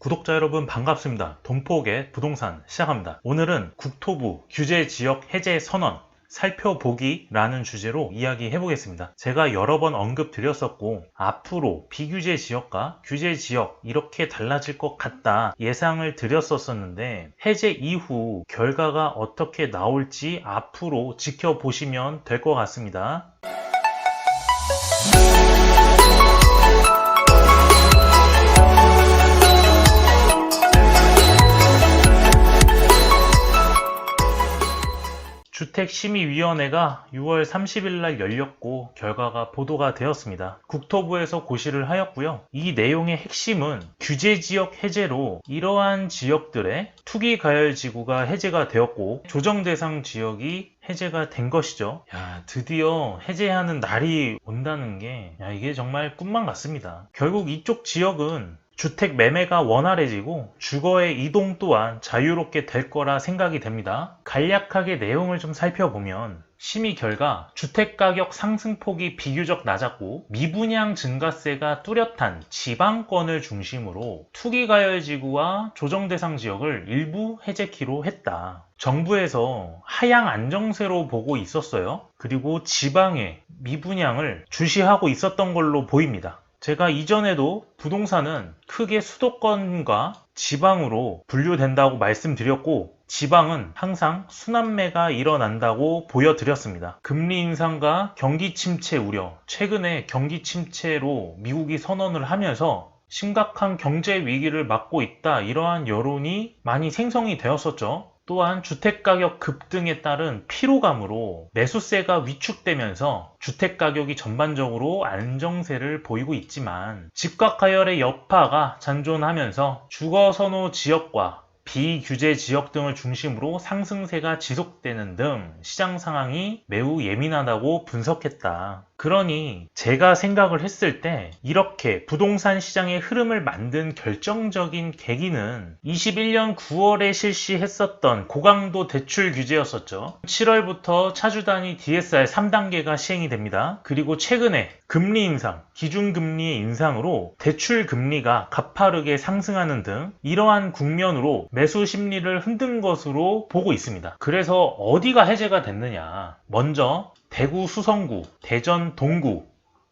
구독자 여러분 반갑습니다. 돈폭의 부동산 시작합니다. 오늘은 국토부 규제지역 해제 선언 살펴보기라는 주제로 이야기해 보겠습니다. 제가 여러 번 언급 드렸었고 앞으로 비규제 지역과 규제 지역 이렇게 달라질 것 같다 예상을 드렸었는데 해제 이후 결과가 어떻게 나올지 앞으로 지켜보시면 될 것 같습니다. 주택심의위원회가 6월 30일 날 열렸고 결과가 보도가 되었습니다. 국토부에서 고시를 하였고요. 이 내용의 핵심은 규제지역 해제로 이러한 지역들의 투기가열지구가 해제가 되었고 조정대상 지역이 해제가 된 것이죠. 드디어 해제하는 날이 온다는 게 이게 정말 꿈만 같습니다. 결국 이쪽 지역은 주택 매매가 원활해지고 주거의 이동 또한 자유롭게 될 거라 생각이 됩니다. 간략하게 내용을 좀 살펴보면 심의 결과 주택가격 상승폭이 비교적 낮았고 미분양 증가세가 뚜렷한 지방권을 중심으로 투기가열지구와 조정대상 지역을 일부 해제키로 했다. 정부에서 하향 안정세로 보고 있었어요. 그리고 지방의 미분양을 주시하고 있었던 걸로 보입니다. 제가 이전에도 부동산은 크게 수도권과 지방으로 분류된다고 말씀드렸고 지방은 항상 순환매가 일어난다고 보여드렸습니다. 금리 인상과 경기 침체 우려, 최근에 경기 침체로 미국이 선언을 하면서 심각한 경제 위기를 맞고 있다 이러한 여론이 많이 생성이 되었었죠. 또한 주택가격 급등에 따른 피로감으로 매수세가 위축되면서 주택가격이 전반적으로 안정세를 보이고 있지만 집값가열의 여파가 잔존하면서 주거선호 지역과 비규제 지역 등을 중심으로 상승세가 지속되는 등 시장 상황이 매우 예민하다고 분석했다. 그러니 제가 생각을 했을 때 이렇게 부동산 시장의 흐름을 만든 결정적인 계기는 21년 9월에 실시했었던 고강도 대출 규제였었죠. 7월부터 차주단위 DSR 3단계가 시행이 됩니다. 그리고 최근에 금리 인상, 기준금리의 인상으로 대출 금리가 가파르게 상승하는 등 이러한 국면으로 매수 심리를 흔든 것으로 보고 있습니다. 그래서 어디가 해제가 됐느냐? 먼저 대구 수성구, 대전 동구,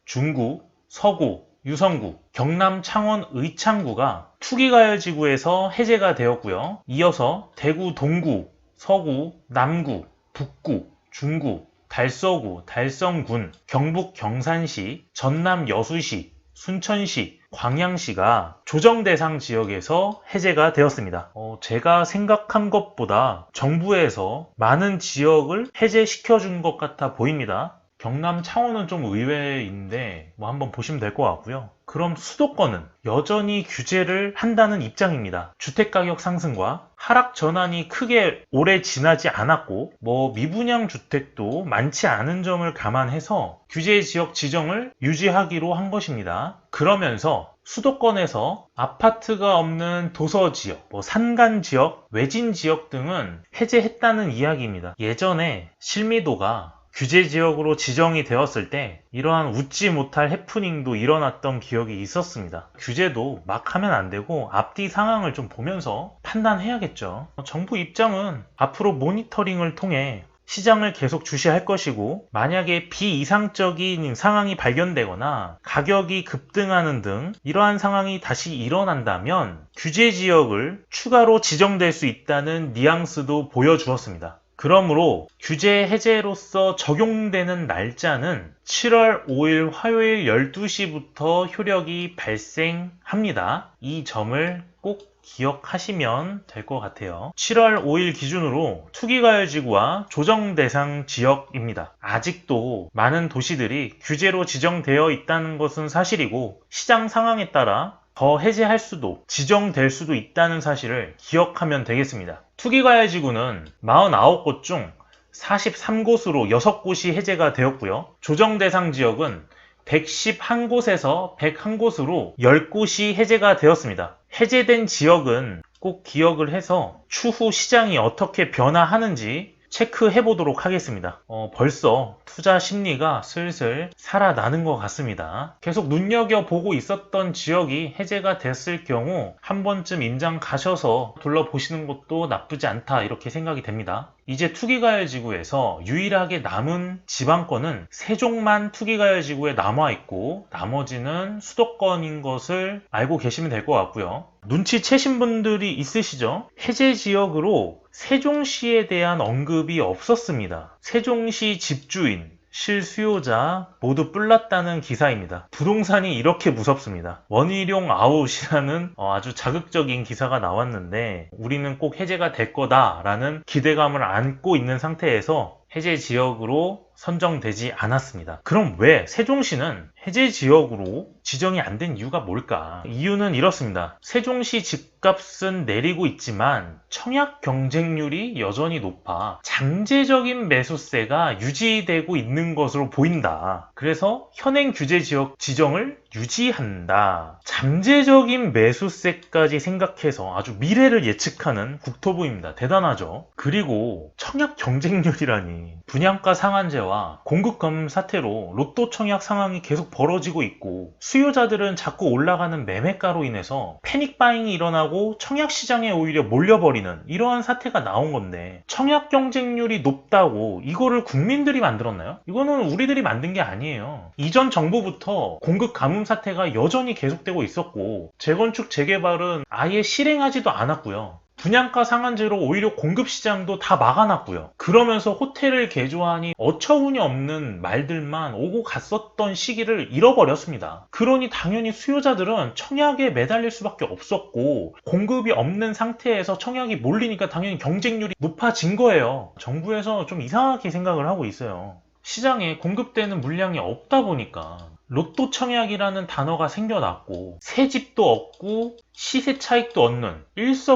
중구, 서구, 유성구, 경남 창원 의창구가 투기가열지구에서 해제가 되었고요. 이어서 대구 동구, 서구, 남구, 북구, 중구, 달서구, 달성군, 경북 경산시, 전남 여수시, 순천시, 광양시가 조정대상 지역에서 해제가 되었습니다. 제가 생각한 것보다 정부에서 많은 지역을 해제시켜준 것 같아 보입니다. 경남 창원은 좀 의외인데 한번 보시면 될 것 같고요. 그럼 수도권은 여전히 규제를 한다는 입장입니다. 주택가격 상승과 하락 전환이 크게 오래 지나지 않았고 미분양 주택도 많지 않은 점을 감안해서 규제 지역 지정을 유지하기로 한 것입니다. 그러면서 수도권에서 아파트가 없는 도서지역, 산간지역, 외진지역 등은 해제했다는 이야기입니다. 예전에 실미도가 규제지역으로 지정이 되었을 때 이러한 웃지 못할 해프닝도 일어났던 기억이 있었습니다. 규제도 막 하면 안 되고 앞뒤 상황을 좀 보면서 판단해야겠죠. 정부 입장은 앞으로 모니터링을 통해 시장을 계속 주시할 것이고 만약에 비이상적인 상황이 발견되거나 가격이 급등하는 등 이러한 상황이 다시 일어난다면 규제 지역을 추가로 지정될 수 있다는 뉘앙스도 보여주었습니다. 그러므로 규제 해제로서 적용되는 날짜는 7월 5일 화요일 12시부터 효력이 발생합니다. 이 점을 꼭 기억하시면 될 것 같아요. 7월 5일 기준으로 투기가열지구와 조정대상 지역입니다. 아직도 많은 도시들이 규제로 지정되어 있다는 것은 사실이고 시장 상황에 따라 더 해제할 수도 지정될 수도 있다는 사실을 기억하면 되겠습니다. 투기가열지구는 49곳 중 43곳으로 6곳이 해제가 되었고요. 조정대상 지역은 111곳에서 101곳으로 10곳이 해제가 되었습니다. 해제된 지역은 꼭 기억을 해서 추후 시장이 어떻게 변화하는지 체크해 보도록 하겠습니다. 벌써 투자 심리가 슬슬 살아나는 것 같습니다. 계속 눈여겨보고 있었던 지역이 해제가 됐을 경우 한 번쯤 임장 가셔서 둘러보시는 것도 나쁘지 않다 이렇게 생각이 됩니다. 이제 투기가열지구에서 유일하게 남은 지방권은 세종만 투기가열지구에 남아있고 나머지는 수도권인 것을 알고 계시면 될 것 같고요. 눈치채신 분들이 있으시죠? 해제 지역으로 세종시에 대한 언급이 없었습니다. 세종시 집주인, 실수요자 모두 뿔났다는 기사입니다. 부동산이 이렇게 무섭습니다. 원희룡 아웃이라는 아주 자극적인 기사가 나왔는데 우리는 꼭 해제가 될 거다라는 기대감을 안고 있는 상태에서 해제 지역으로 선정되지 않았습니다. 그럼 왜 세종시는 해제 지역으로 지정이 안 된 이유가 뭘까? 이유는 이렇습니다. 세종시 집값은 내리고 있지만 청약 경쟁률이 여전히 높아 잠재적인 매수세가 유지되고 있는 것으로 보인다. 그래서 현행 규제 지역 지정을 유지한다. 잠재적인 매수세까지 생각해서 아주 미래를 예측하는 국토부입니다. 대단하죠? 그리고 청약 경쟁률이라니 분양가 상한제와 공급감 사태로 로또 청약 상황이 계속 벌어지고 있고 수요자들은 자꾸 올라가는 매매가로 인해서 패닉바잉이 일어나고 청약 시장에 오히려 몰려버리는 이러한 사태가 나온 건데 청약 경쟁률이 높다고 이거를 국민들이 만들었나요? 이거는 우리들이 만든 게 아니에요. 이전 정부부터 공급 가뭄 사태가 여전히 계속되고 있었고 재건축 재개발은 아예 실행하지도 않았고요. 분양가 상한제로 오히려 공급시장도 다 막아놨고요. 그러면서 호텔을 개조하니 어처구니 없는 말들만 오고 갔었던 시기를 잃어버렸습니다. 그러니 당연히 수요자들은 청약에 매달릴 수밖에 없었고 공급이 없는 상태에서 청약이 몰리니까 당연히 경쟁률이 높아진 거예요. 정부에서 좀 이상하게 생각을 하고 있어요. 시장에 공급되는 물량이 없다 보니까 로또 청약이라는 단어가 생겨났고 새 집도 얻고 시세 차익도 얻는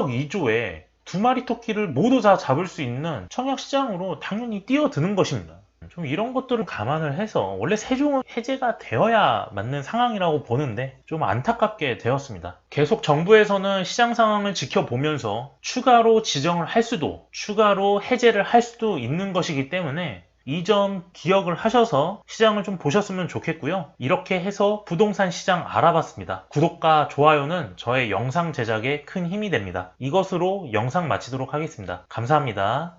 일석이조의 두 마리 토끼를 모두 다 잡을 수 있는 청약 시장으로 당연히 뛰어드는 것입니다. 좀 이런 것들을 감안을 해서 원래 세종은 해제가 되어야 맞는 상황이라고 보는데 좀 안타깝게 되었습니다. 계속 정부에서는 시장 상황을 지켜보면서 추가로 지정을 할 수도 추가로 해제를 할 수도 있는 것이기 때문에 이 점 기억을 하셔서 시장을 좀 보셨으면 좋겠고요. 이렇게 해서 부동산 시장 알아봤습니다. 구독과 좋아요는 저의 영상 제작에 큰 힘이 됩니다. 이것으로 영상 마치도록 하겠습니다. 감사합니다.